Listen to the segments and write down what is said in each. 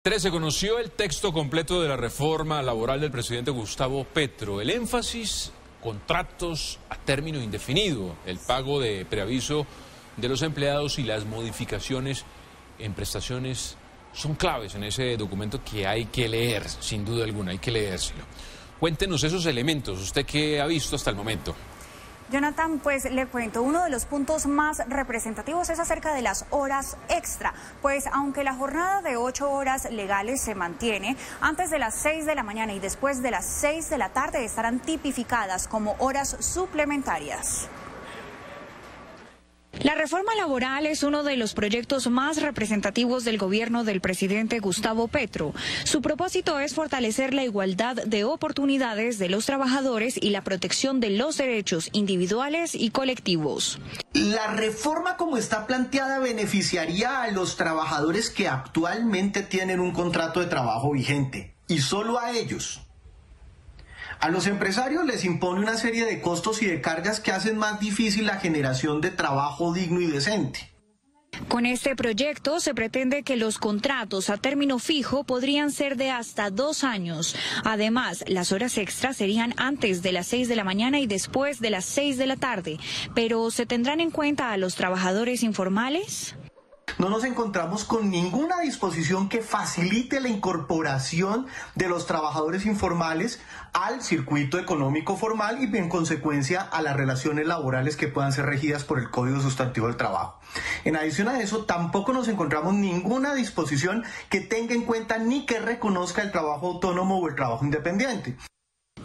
Se conoció el texto completo de la reforma laboral del presidente Gustavo Petro. El énfasis, contratos a término indefinido, el pago de preaviso de los empleados y las modificaciones en prestaciones son claves en ese documento que hay que leer, sin duda alguna, hay que leérselo. Cuéntenos esos elementos, ¿usted qué ha visto hasta el momento? Jonathan, pues le cuento, uno de los puntos más representativos es acerca de las horas extra, pues aunque la jornada de 8 horas legales se mantiene, antes de las 6 de la mañana y después de las 6 de la tarde estarán tipificadas como horas suplementarias. La reforma laboral es uno de los proyectos más representativos del gobierno del presidente Gustavo Petro. Su propósito es fortalecer la igualdad de oportunidades de los trabajadores y la protección de los derechos individuales y colectivos. La reforma como está planteada beneficiaría a los trabajadores que actualmente tienen un contrato de trabajo vigente, y solo a ellos. A los empresarios les impone una serie de costos y de cargas que hacen más difícil la generación de trabajo digno y decente. Con este proyecto se pretende que los contratos a término fijo podrían ser de hasta 2 años. Además, las horas extras serían antes de las 6 de la mañana y después de las 6 de la tarde. Pero ¿se tendrán en cuenta a los trabajadores informales? No nos encontramos con ninguna disposición que facilite la incorporación de los trabajadores informales al circuito económico formal y en consecuencia a las relaciones laborales que puedan ser regidas por el Código Sustantivo del Trabajo. En adición a eso, tampoco nos encontramos ninguna disposición que tenga en cuenta ni que reconozca el trabajo autónomo o el trabajo independiente.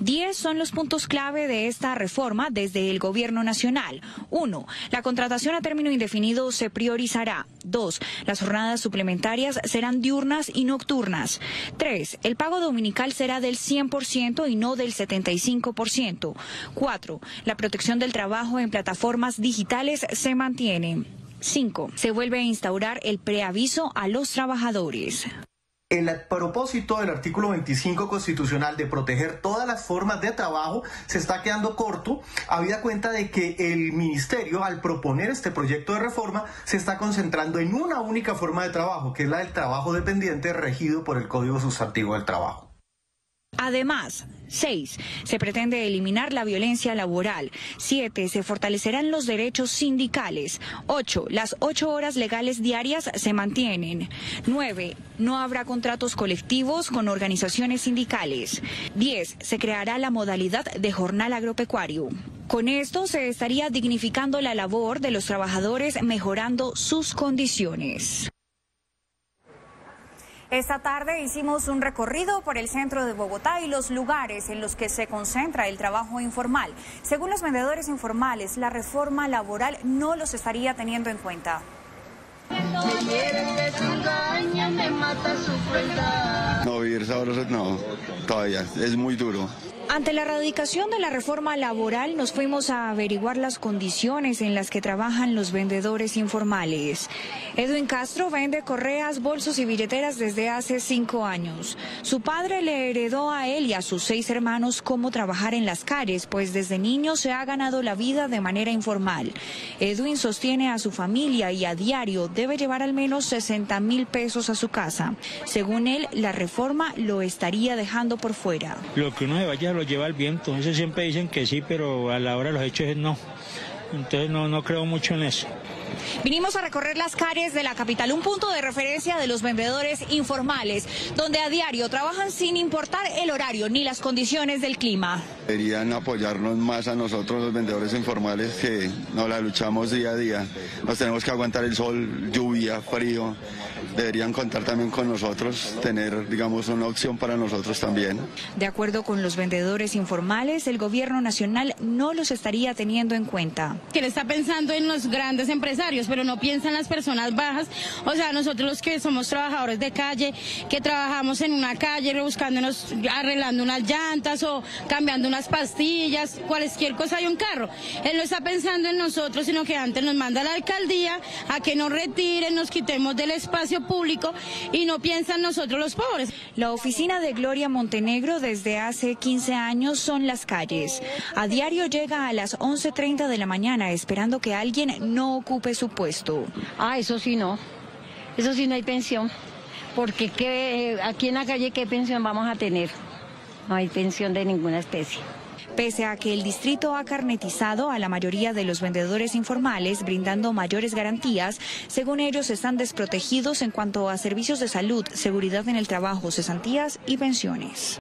10 son los puntos clave de esta reforma desde el gobierno nacional. 1. La contratación a término indefinido se priorizará. 2. Las jornadas suplementarias serán diurnas y nocturnas. 3. El pago dominical será del 100% y no del 75%. 4. La protección del trabajo en plataformas digitales se mantiene. 5. Se vuelve a instaurar el preaviso a los trabajadores. El propósito del artículo 25 constitucional de proteger todas las formas de trabajo se está quedando corto, habida cuenta de que el ministerio, al proponer este proyecto de reforma, se está concentrando en una única forma de trabajo, que es la del trabajo dependiente regido por el Código Sustantivo del Trabajo. Además, 6. Se pretende eliminar la violencia laboral. 7. Se fortalecerán los derechos sindicales. 8. Las 8 horas legales diarias se mantienen. 9. No habrá contratos colectivos con organizaciones sindicales. 10. Se creará la modalidad de jornal agropecuario. Con esto se estaría dignificando la labor de los trabajadores, mejorando sus condiciones. Esta tarde hicimos un recorrido por el centro de Bogotá y los lugares en los que se concentra el trabajo informal. Según los vendedores informales, la reforma laboral no los estaría teniendo en cuenta. No, vivir sabroso no, todavía, es muy duro. Ante la erradicación de la reforma laboral, nos fuimos a averiguar las condiciones en las que trabajan los vendedores informales. Edwin Castro vende correas, bolsos y billeteras desde hace 5 años. Su padre le heredó a él y a sus 6 hermanos cómo trabajar en las calles, pues desde niño se ha ganado la vida de manera informal. Edwin sostiene a su familia y a diario debe llevar al menos 60.000 pesos a su casa. Según él, la reforma lo estaría dejando por fuera. Lo que uno se vaya lo lleva el viento, eso siempre dicen que sí, pero a la hora de los hechos es no. Entonces no creo mucho en eso. Vinimos a recorrer las calles de la capital, un punto de referencia de los vendedores informales, donde a diario trabajan sin importar el horario ni las condiciones del clima. Deberían apoyarnos más a nosotros los vendedores informales que nos la luchamos día a día. Nos tenemos que aguantar el sol, lluvia, frío. Deberían contar también con nosotros, tener, digamos, una opción para nosotros también. De acuerdo con los vendedores informales, el gobierno nacional no los estaría teniendo en cuenta. Que él está pensando en los grandes empresarios, pero no piensa en las personas bajas. O sea, nosotros los que somos trabajadores de calle, que trabajamos en una calle rebuscándonos, arreglando unas llantas o cambiando unas pastillas, cualquier cosa hay un carro. Él no está pensando en nosotros, sino que antes nos manda a la alcaldía a que nos retiren, nos quitemos del espacio público y no piensa en nosotros los pobres. La oficina de Gloria Montenegro desde hace 15 años son las calles. A diario llega a las 11:30 de la mañana esperando que alguien no ocupe su puesto. Eso sí no hay pensión. porque aquí en la calle, ¿qué pensión vamos a tener? No hay pensión de ninguna especie. Pese a que el distrito ha carnetizado a la mayoría de los vendedores informales, brindando mayores garantías, según ellos están desprotegidos en cuanto a servicios de salud, seguridad en el trabajo, cesantías y pensiones.